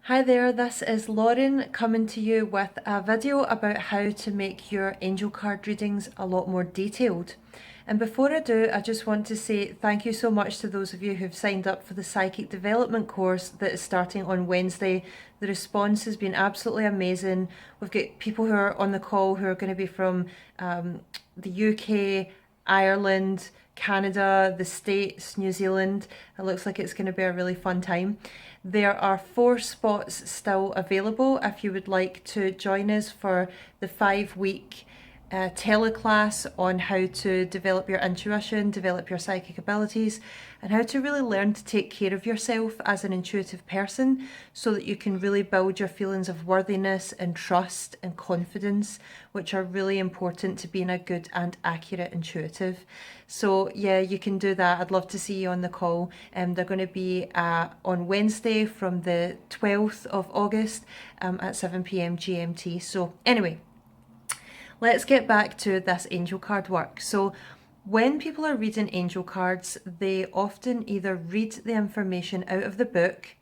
Hi there, this is Lauren coming to you with a video about how to make your angel card readings a lot more detailed. And before I do, I just want to say thank you so much to those of you who've signed up for the Psychic Development course that is starting on Wednesday. The response has been absolutely amazing. We've got people who are on the call who are going to be from the UK, Ireland, Canada, the States, New Zealand. It looks like it's going to be a really fun time. There are 4 spots still available if you would like to join us for the 5-week teleclass on how to develop your intuition, develop your psychic abilities, and how to really learn to take care of yourself as an intuitive person so that you can really build your feelings of worthiness and trust and confidence, which are really important to being a good and accurate intuitive. So yeah, you can do that. I'd love to see you on the call. They're going to be on Wednesday from the 12th of August at 7 p.m. GMT. So anyway, let's get back to this angel card work. So when people are reading angel cards, they often either read the information out of the book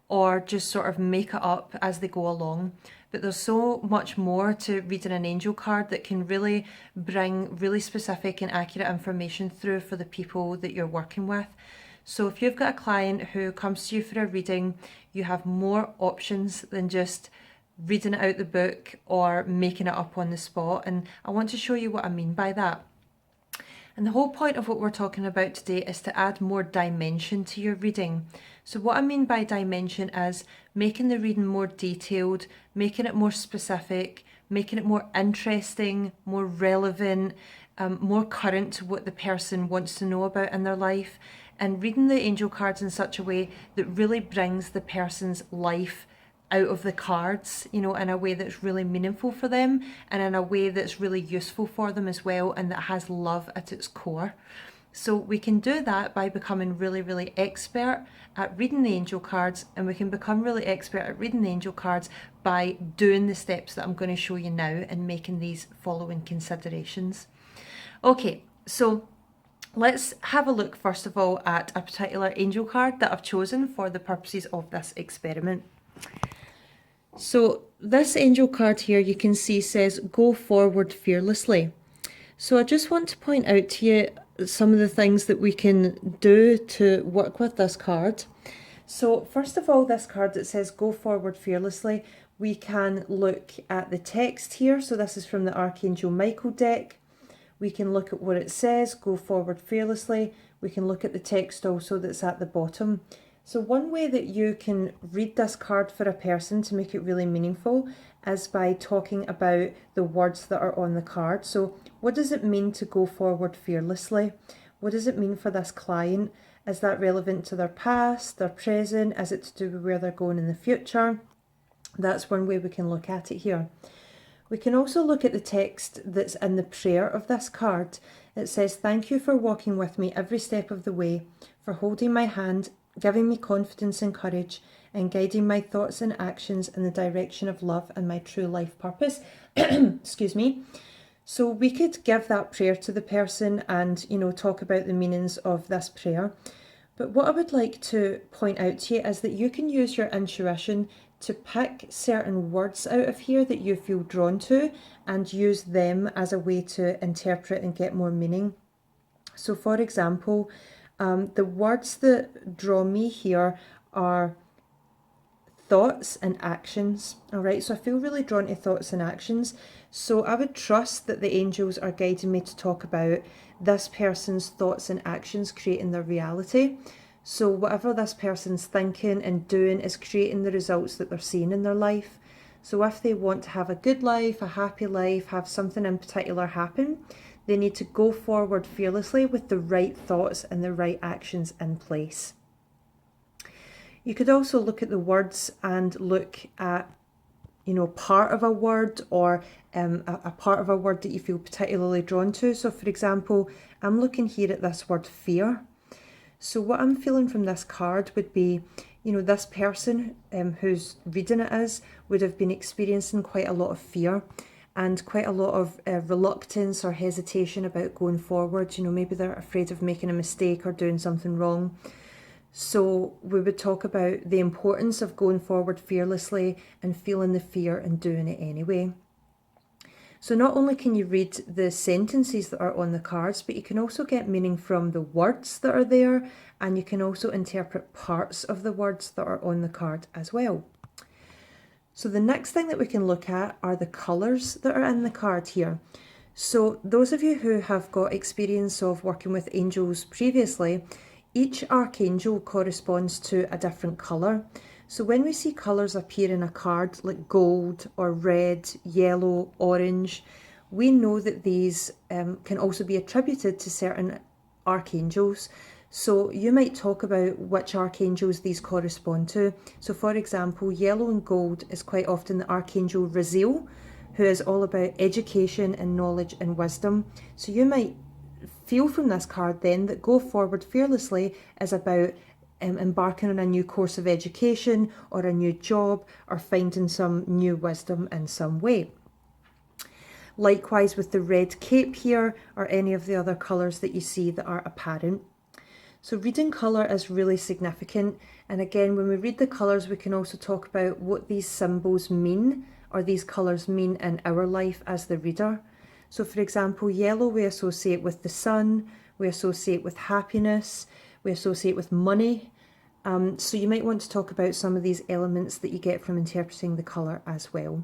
or just sort of make it up as they go along. But there's so much more to reading an angel card that can really bring really specific and accurate information through for the people that you're working with. So if you've got a client who comes to you for a reading, you have more options than just reading it out the book or making it up on the spot. And I want to show you what I mean by that. And the whole point of what we're talking about today is to add more dimension to your reading. So what I mean by dimension is making the reading more detailed, making it more specific, making it more interesting, more relevant, more current to what the person wants to know about in their life, and reading the angel cards in such a way that really brings the person's life out of the cards, in a way that's really meaningful for them and in a way that's really useful for them as well, and that has love at its core. So we can do that by becoming really, really expert at reading the angel cards, and we can become really expert at reading the angel cards by doing the steps that I'm going to show you now and making these following considerations. Okay, so let's have a look first of all at a particular angel card that I've chosen for the purposes of this experiment. So this angel card here, you can see, says go forward fearlessly. So I just want to point out to you some of the things that we can do to work with this card. So first of all, this card that says go forward fearlessly, we can look at the text here. So this is from the Archangel Michael deck. We can look at what it says, go forward fearlessly. We can look at the text also that's at the bottom. So one way that you can read this card for a person to make it really meaningful is by talking about the words that are on the card. So what does it mean to go forward fearlessly? What does it mean for this client? Is that relevant to their past, their present? Is it to do with where they're going in the future? That's one way we can look at it here. We can also look at the text that's in the prayer of this card. It says, "Thank you for walking with me every step of the way, for holding my hand, giving me confidence and courage, and guiding my thoughts and actions in the direction of love and my true life purpose." Excuse me. So we could give that prayer to the person and, talk about the meanings of this prayer. But what I would like to point out to you is that you can use your intuition to pick certain words out of here that you feel drawn to and use them as a way to interpret and get more meaning. So for example, the words that draw me here are thoughts and actions. All right, so I feel really drawn to thoughts and actions. So I would trust that the angels are guiding me to talk about this person's thoughts and actions creating their reality. So whatever this person's thinking and doing is creating the results that they're seeing in their life. So if they want to have a good life, a happy life, have something in particular happen, they need to go forward fearlessly with the right thoughts and the right actions in place. You could also look at the words and look at, part of a word or a part of a word that you feel particularly drawn to. So for example, I'm looking here at this word fear. So what I'm feeling from this card would be, this person who's reading it would have been experiencing quite a lot of fear and quite a lot of reluctance or hesitation about going forward. Maybe they're afraid of making a mistake or doing something wrong. So we would talk about the importance of going forward fearlessly and feeling the fear and doing it anyway. So not only can you read the sentences that are on the cards, but you can also get meaning from the words that are there, and you can also interpret parts of the words that are on the card as well. So the next thing that we can look at are the colours that are in the card here. So those of you who have got experience of working with angels previously, each archangel corresponds to a different colour. So when we see colours appear in a card like gold or red, yellow, orange, we know that these can also be attributed to certain archangels. So you might talk about which archangels these correspond to. So for example, yellow and gold is quite often the archangel Raziel, who is all about education and knowledge and wisdom. So you might feel from this card then that go forward fearlessly is about embarking on a new course of education or a new job or finding some new wisdom in some way. Likewise with the red cape here or any of the other colours that you see that are apparent. So reading colour is really significant, and again when we read the colours we can also talk about what these symbols mean or these colours mean in our life as the reader. So for example, yellow we associate with the sun, we associate with happiness, we associate with money. So you might want to talk about some of these elements that you get from interpreting the colour as well.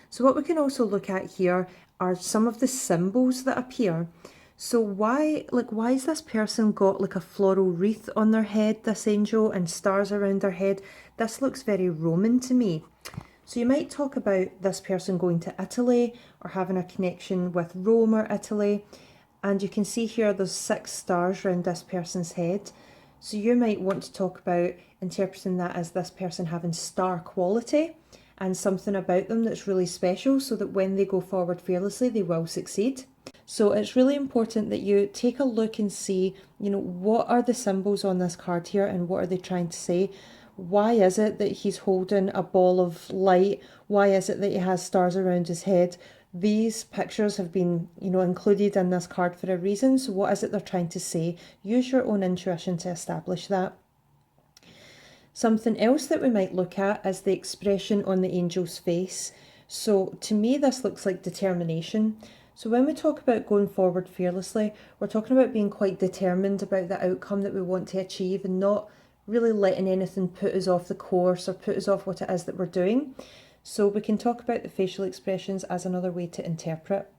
So what we can also look at here are some of the symbols that appear. So why has this person got like a floral wreath on their head, this angel, and stars around their head? This looks very Roman to me. So you might talk about this person going to Italy or having a connection with Rome or Italy. And you can see here there's 6 stars around this person's head. So you might want to talk about interpreting that as this person having star quality and something about them that's really special so that when they go forward fearlessly, they will succeed. So it's really important that you take a look and see, what are the symbols on this card here and what are they trying to say? Why is it that he's holding a ball of light? Why is it that he has stars around his head? These pictures have been, included in this card for a reason. So what is it they're trying to say? Use your own intuition to establish that. Something else that we might look at is the expression on the angel's face. So to me, this looks like determination. So when we talk about going forward fearlessly, we're talking about being quite determined about the outcome that we want to achieve and not really letting anything put us off the course or put us off what it is that we're doing. So we can talk about the facial expressions as another way to interpret.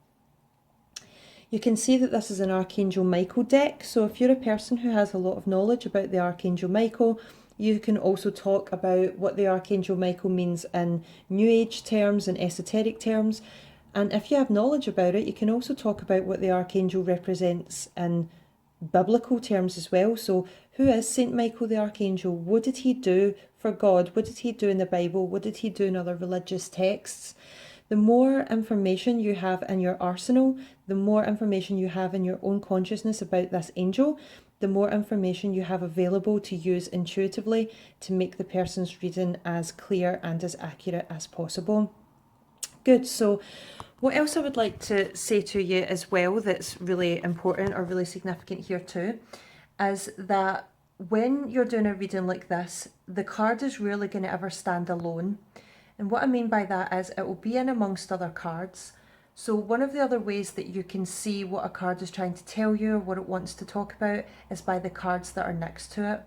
You can see that this is an Archangel Michael deck. So if you're a person who has a lot of knowledge about the Archangel Michael, you can also talk about what the Archangel Michael means in New Age terms and esoteric terms. And if you have knowledge about it, you can also talk about what the Archangel represents in biblical terms as well. So who is Saint Michael the Archangel? What did he do for God? What did he do in the Bible? What did he do in other religious texts? The more information you have in your arsenal, the more information you have in your own consciousness about this angel, the more information you have available to use intuitively to make the person's reading as clear and as accurate as possible. Good. So what else I would like to say to you as well that's really important or really significant here too is that when you're doing a reading like this, the card is really going to ever stand alone. And what I mean by that is it will be in amongst other cards. So one of the other ways that you can see what a card is trying to tell you or what it wants to talk about is by the cards that are next to it.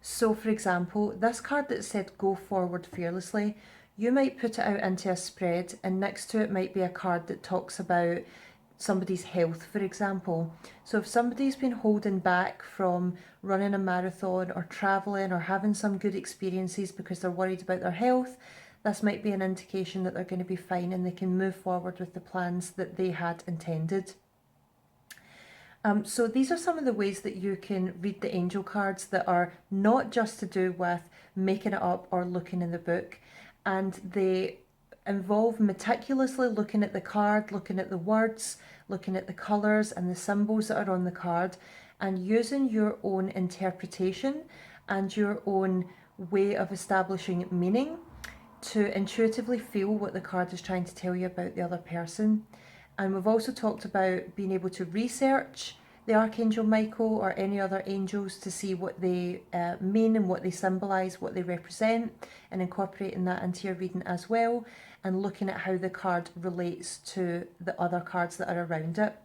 So for example, this card that said go forward fearlessly, you might put it out into a spread and next to it might be a card that talks about somebody's health, for example. So if somebody's been holding back from running a marathon or traveling or having some good experiences because they're worried about their health, this might be an indication that they're going to be fine and they can move forward with the plans that they had intended. So these are some of the ways that you can read the angel cards that are not just to do with making it up or looking in the book, and they involve meticulously looking at the card, looking at the words, looking at the colours and the symbols that are on the card, and using your own interpretation and your own way of establishing meaning to intuitively feel what the card is trying to tell you about the other person. And we've also talked about being able to research the Archangel Michael or any other angels to see what they mean and what they symbolise, what they represent, and incorporating that into your reading as well, and looking at how the card relates to the other cards that are around it.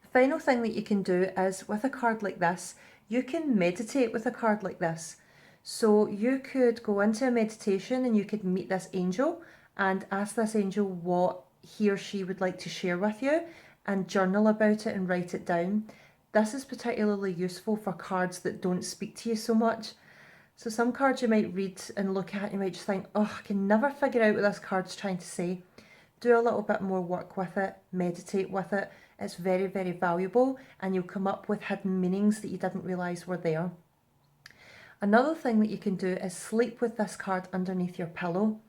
The final thing that you can do is with a card like this, you can meditate with a card like this. So you could go into a meditation and you could meet this angel and ask this angel what he or she would like to share with you and journal about it and write it down. This is particularly useful for cards that don't speak to you so much. So some cards you might read and look at and you might just think, oh, I can never figure out what this card's trying to say. Do a little bit more work with it, meditate with it. It's very, very valuable and you'll come up with hidden meanings that you didn't realise were there. Another thing that you can do is sleep with this card underneath your pillow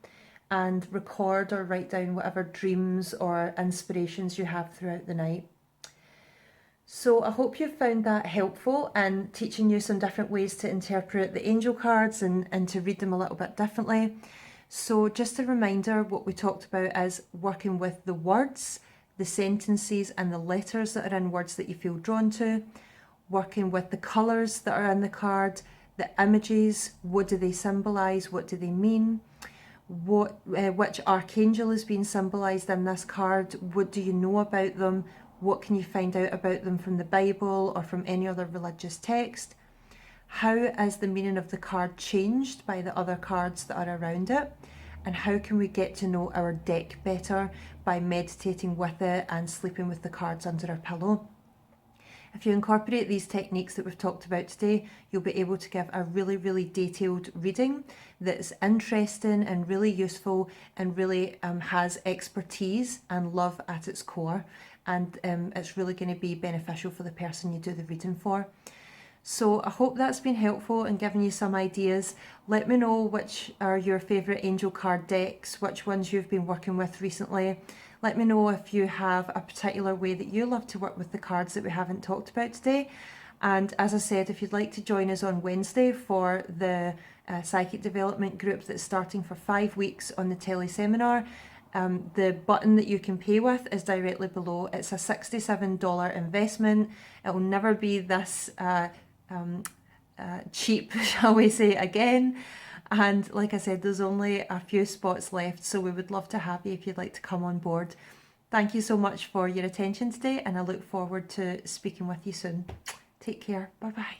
and record or write down whatever dreams or inspirations you have throughout the night. So I hope you've found that helpful in teaching you some different ways to interpret the angel cards and to read them a little bit differently. So just a reminder, what we talked about is working with the words, the sentences and the letters that are in words that you feel drawn to, working with the colours that are in the card, the images, what do they symbolise, what do they mean, which archangel is being symbolised in this card, what do you know about them, what can you find out about them from the Bible or from any other religious text, how is the meaning of the card changed by the other cards that are around it, and how can we get to know our deck better by meditating with it and sleeping with the cards under our pillow. If you incorporate these techniques that we've talked about today, you'll be able to give a really, really detailed reading that's interesting and really useful and really has expertise and love at its core. And it's really going to be beneficial for the person you do the reading for. So I hope that's been helpful and given you some ideas. Let me know which are your favourite angel card decks, which ones you've been working with recently. Let me know if you have a particular way that you love to work with the cards that we haven't talked about today. And as I said, if you'd like to join us on Wednesday for the psychic development group that's starting for 5 weeks on the teleseminar, the button that you can pay with is directly below. It's a $67 investment. It will never be this cheap, shall we say, again. And like I said, there's only a few spots left, so we would love to have you if you'd like to come on board. Thank you so much for your attention today, and I look forward to speaking with you soon. Take care. Bye-bye.